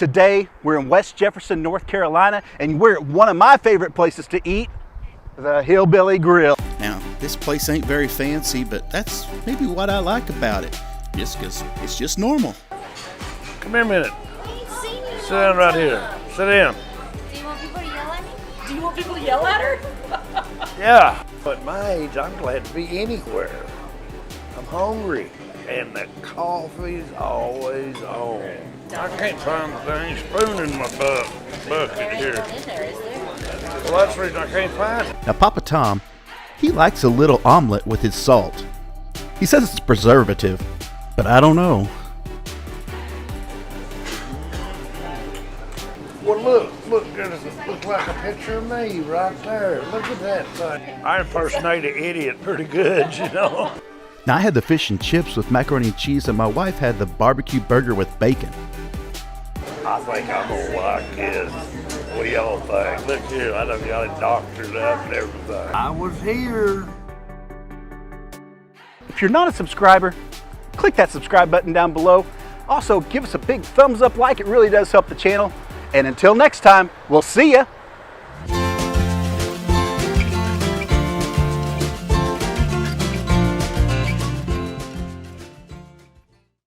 Today, we're in West Jefferson, North Carolina, and we're at one of my favorite places to eat, the Hillbilly Grill. Now, this place ain't very fancy, but that's maybe what I like about it. Just 'cause it's just normal. Come here a minute. Sit down right here. Sit down. Do you want people to yell at me? Do you want people to yell at her? Yeah. At my age, I'm glad to be anywhere. I'm hungry, and the coffee's always on. I can't find the dang spoon in my bucket here. In there, is there? Well, that's the reason I can't find it. Now, Papa Tom, he likes a little omelet with his salt. He says it's preservative, but I don't know. Well, look, does it look like a picture of me right there? Look at that thing. I impersonate an idiot pretty good, you know. Now, I had the fish and chips with macaroni and cheese, and my wife had the barbecue burger with bacon. I think I'm gonna like this. What do y'all think? Look here, I done got it doctored up and everything. I was here. If you're not a subscriber, click that subscribe button down below. Also, give us a big thumbs up like, it really does help the channel. And until next time, we'll see ya.